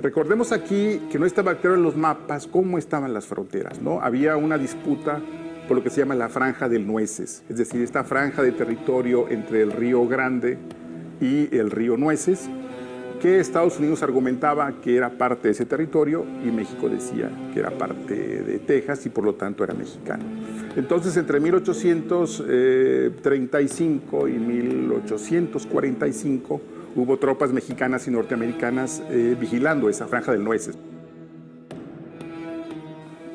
Recordemos aquí que no estaba claro en los mapas cómo estaban las fronteras, ¿no? Había una disputa por lo que se llama la Franja del Nueces, es decir, esta franja de territorio entre el Río Grande y el río Nueces, que Estados Unidos argumentaba que era parte de ese territorio y México decía que era parte de Texas y por lo tanto era mexicano. Entonces, entre 1835 y 1845 hubo tropas mexicanas y norteamericanas vigilando esa franja del Nueces.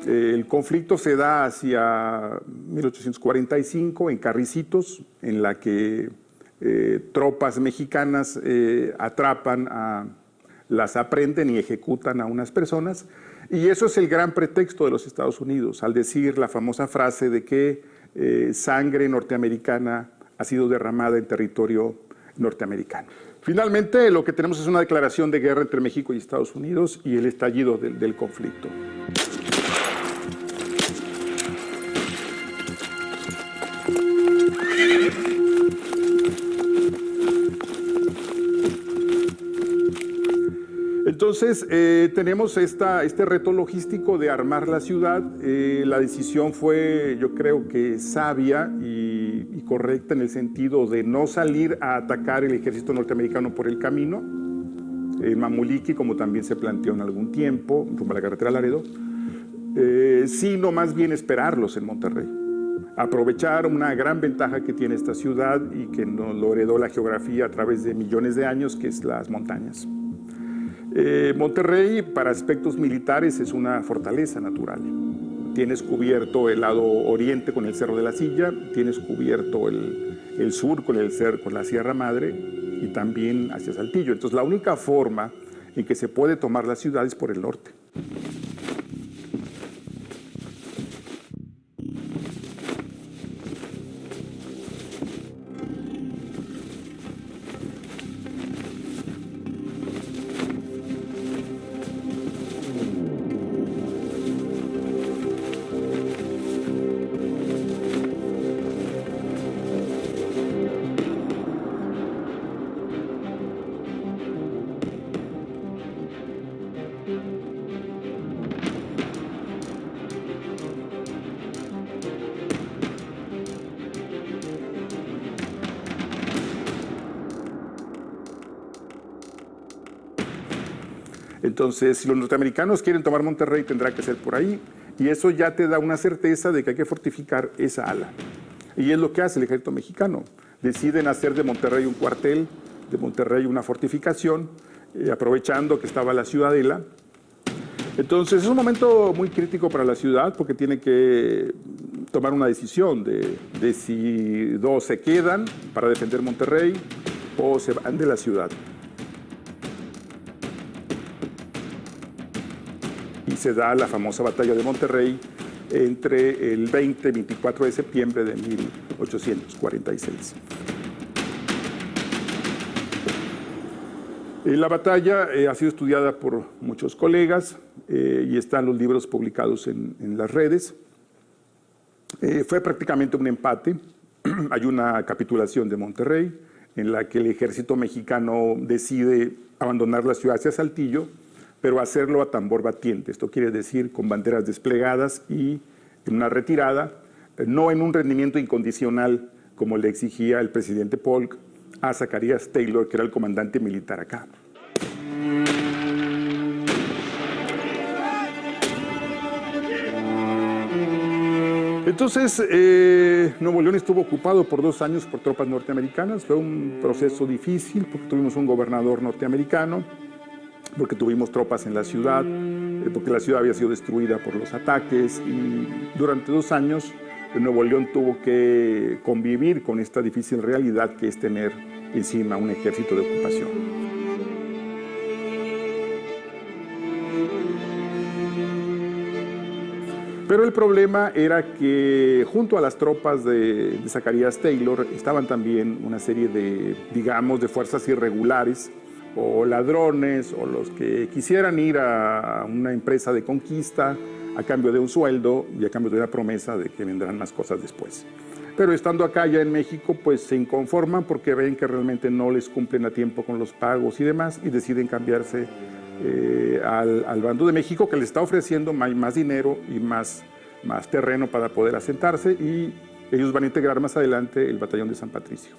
El conflicto se da hacia 1845 en Carricitos, en la que tropas mexicanas atrapan, las aprenden y ejecutan a unas personas. Y eso es el gran pretexto de los Estados Unidos, al decir la famosa frase de que sangre norteamericana ha sido derramada en territorio norteamericano. Finalmente, lo que tenemos es una declaración de guerra entre México y Estados Unidos y el estallido del conflicto. Entonces, tenemos este reto logístico de armar la ciudad. La decisión fue, yo creo que sabia y correcta en el sentido de no salir a atacar el ejército norteamericano por el camino, en Mamuliqui, como también se planteó en algún tiempo, rumbo a la carretera Laredo, sino más bien esperarlos en Monterrey. Aprovechar una gran ventaja que tiene esta ciudad y que nos lo heredó la geografía a través de millones de años, que es las montañas. Monterrey, para aspectos militares, es una fortaleza natural. Tienes cubierto el lado oriente con el Cerro de la Silla, tienes cubierto el sur con la Sierra Madre y también hacia Saltillo. Entonces, la única forma en que se puede tomar la ciudad es por el norte. Entonces, si los norteamericanos quieren tomar Monterrey, tendrá que ser por ahí. Y eso ya te da una certeza de que hay que fortificar esa ala. Y es lo que hace el ejército mexicano. Deciden hacer de Monterrey un cuartel, de Monterrey una fortificación, aprovechando que estaba la ciudadela. Entonces, es un momento muy crítico para la ciudad porque tiene que tomar una decisión de si dos se quedan para defender Monterrey o se van de la ciudad. Y se da la famosa batalla de Monterrey entre el 20 y 24 de septiembre de 1846. La batalla ha sido estudiada por muchos colegas y están los libros publicados en las redes. Fue prácticamente un empate. Hay una capitulación de Monterrey en la que el ejército mexicano decide abandonar la ciudad hacia Saltillo, pero hacerlo a tambor batiente. Esto quiere decir con banderas desplegadas y en una retirada, no en un rendimiento incondicional como le exigía el presidente Polk a Zacarías Taylor, que era el comandante militar acá. Entonces, Nuevo León estuvo ocupado por 2 años por tropas norteamericanas. Fue un proceso difícil porque tuvimos un gobernador norteamericano, porque tuvimos tropas en la ciudad, porque la ciudad había sido destruida por los ataques y durante 2 años Nuevo León tuvo que convivir con esta difícil realidad que es tener encima un ejército de ocupación. Pero el problema era que junto a las tropas de Zacarías Taylor estaban también una serie de, digamos, de fuerzas irregulares o ladrones o los que quisieran ir a una empresa de conquista a cambio de un sueldo y a cambio de una promesa de que vendrán más cosas después. Pero estando acá ya en México, pues se inconforman porque ven que realmente no les cumplen a tiempo con los pagos y demás y deciden cambiarse al bando de México, que les está ofreciendo más dinero y más terreno para poder asentarse, y ellos van a integrar más adelante el batallón de San Patricio.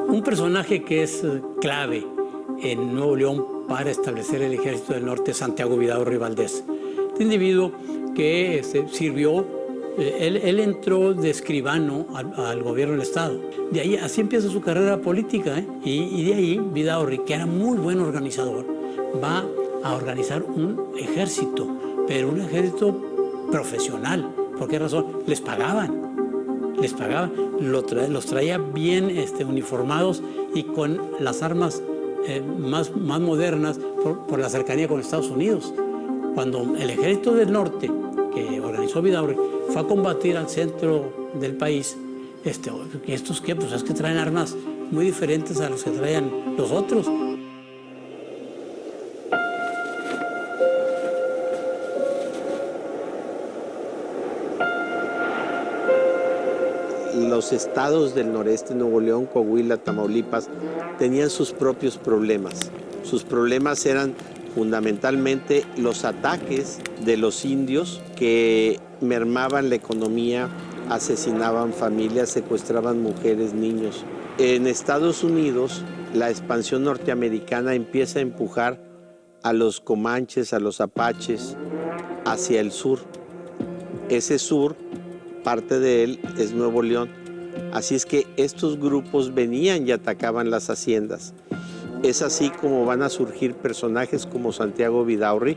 Un personaje que es clave en Nuevo León para establecer el Ejército del Norte es Santiago Vidaurri Valdés. Este individuo que sirvió, él entró de escribano al gobierno del Estado. De ahí, así empieza su carrera política, y de ahí Vidaurri, que era muy buen organizador, va a organizar un ejército, pero un ejército profesional. ¿Por qué razón? Les pagaban, los traía bien uniformados y con las armas más modernas por la cercanía con Estados Unidos. Cuando el Ejército del Norte, que organizó Vidaurri, fue a combatir al centro del país, ¿estos qué? Pues es que traen armas muy diferentes a los que traían los otros. Los estados del noreste, Nuevo León, Coahuila, Tamaulipas, tenían sus propios problemas. Sus problemas eran fundamentalmente los ataques de los indios que mermaban la economía, asesinaban familias, secuestraban mujeres, niños. En Estados Unidos, la expansión norteamericana empieza a empujar a los comanches, a los apaches, hacia el sur. Ese sur, parte de él es Nuevo León. Así es que estos grupos venían y atacaban las haciendas. Es así como van a surgir personajes como Santiago Vidaurri,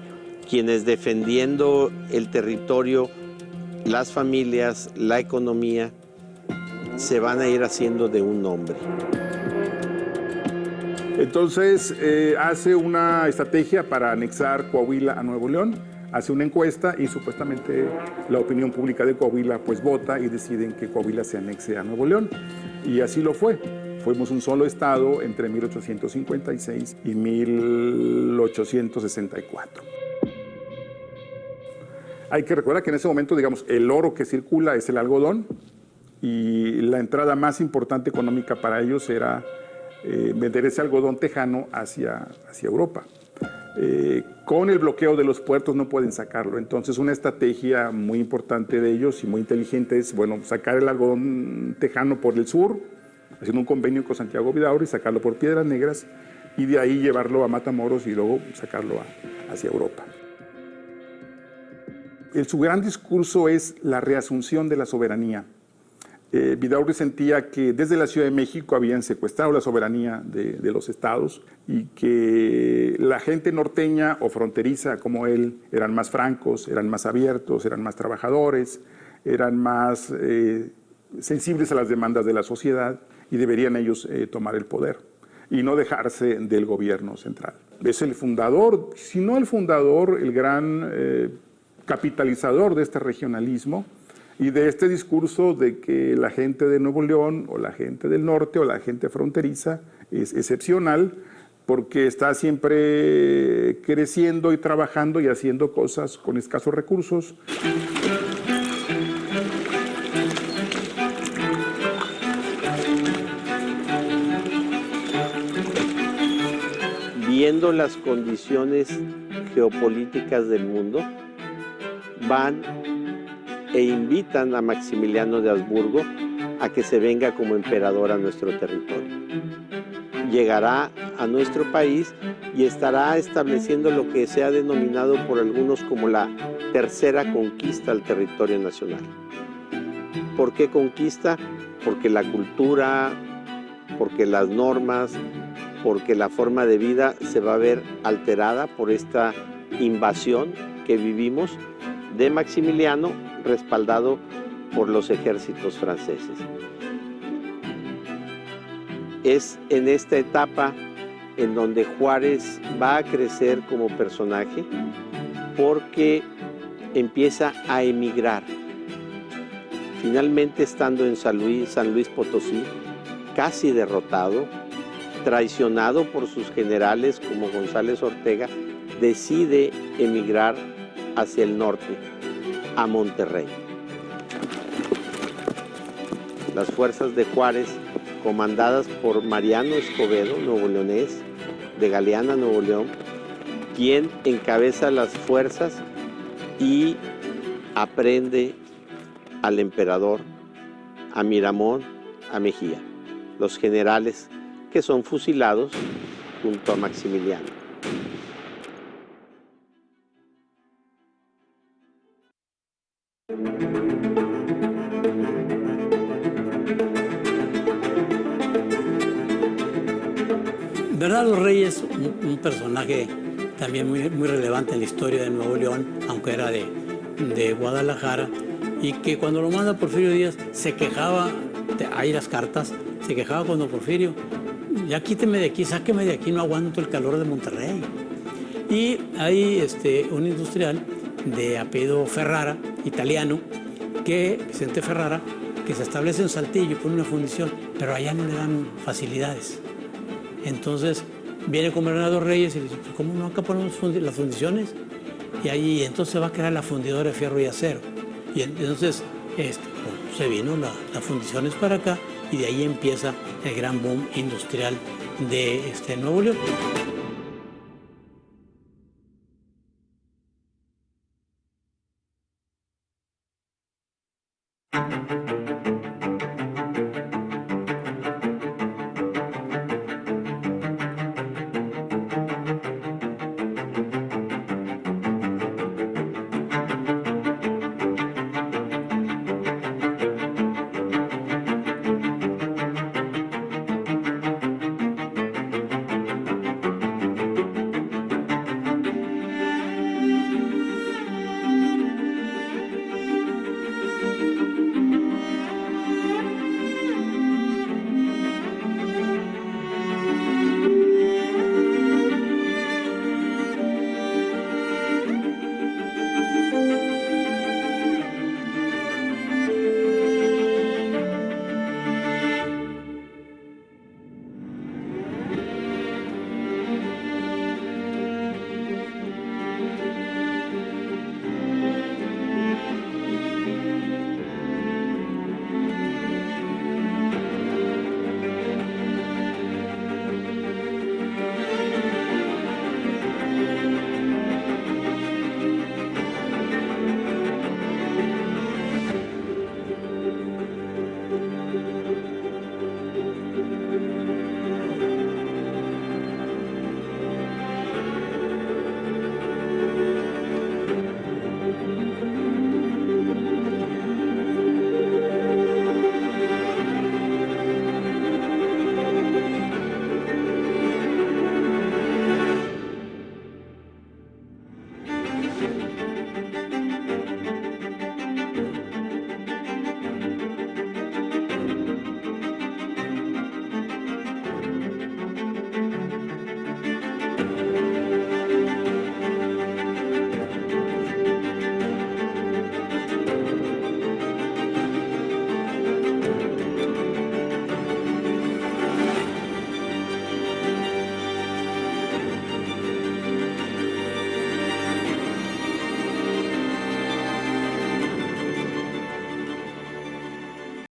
quienes defendiendo el territorio, las familias, la economía, se van a ir haciendo de un nombre. Entonces hace una estrategia para anexar Coahuila a Nuevo León, hace una encuesta y supuestamente la opinión pública de Coahuila pues vota y deciden que Coahuila se anexe a Nuevo León. Y así lo fue. Fuimos un solo estado entre 1856 y 1864. Hay que recordar que en ese momento, digamos, el oro que circula es el algodón y la entrada más importante económica para ellos era vender ese algodón tejano hacia Europa. Con el bloqueo de los puertos no pueden sacarlo. Entonces, una estrategia muy importante de ellos y muy inteligente es, bueno, sacar el algodón tejano por el sur, haciendo un convenio con Santiago Vidaurri, sacarlo por Piedras Negras y de ahí llevarlo a Matamoros y luego sacarlo hacia Europa. Su gran discurso es la reasunción de la soberanía. Vidaurri sentía que desde la Ciudad de México habían secuestrado la soberanía de los estados y que la gente norteña o fronteriza como él eran más francos, eran más abiertos, eran más trabajadores, eran más sensibles a las demandas de la sociedad y deberían ellos tomar el poder y no dejarse del gobierno central. Es el fundador, si no el fundador, el gran capitalizador de este regionalismo y de este discurso de que la gente de Nuevo León o la gente del norte o la gente fronteriza es excepcional porque está siempre creciendo y trabajando y haciendo cosas con escasos recursos. Viendo las condiciones geopolíticas del mundo, van e invitan a Maximiliano de Habsburgo a que se venga como emperador a nuestro territorio. Llegará a nuestro país y estará estableciendo lo que se ha denominado por algunos como la tercera conquista al territorio nacional. ¿Por qué conquista? Porque la cultura, porque las normas, porque la forma de vida se va a ver alterada por esta invasión que vivimos de Maximiliano, respaldado por los ejércitos franceses. Es en esta etapa en donde Juárez va a crecer como personaje porque empieza a emigrar. Finalmente, estando en San Luis Potosí, casi derrotado, traicionado por sus generales como González Ortega, decide emigrar hacia el norte, a Monterrey. Las fuerzas de Juárez, comandadas por Mariano Escobedo, nuevoleonés, de Galeana, Nuevo León, quien encabeza las fuerzas y aprende al emperador, a Miramón, a Mejía, los generales que son fusilados junto a Maximiliano. Bernardo Reyes, un personaje también muy relevante en la historia de Nuevo León, aunque era de Guadalajara, y que cuando lo manda Porfirio Díaz se quejaba, hay las cartas, se quejaba cuando Porfirio, ya quíteme de aquí, sáqueme de aquí, no aguanto el calor de Monterrey. Y hay un industrial de apellido Ferrara, italiano, Vicente Ferrara, que se establece en Saltillo y pone una fundición, pero allá no le dan facilidades. Entonces viene con Bernardo Reyes y le dice, ¿cómo no acá ponemos las fundiciones? Y ahí entonces se va a crear la fundidora de fierro y acero. Y entonces se vino las fundiciones para acá y de ahí empieza el gran boom industrial de Nuevo León.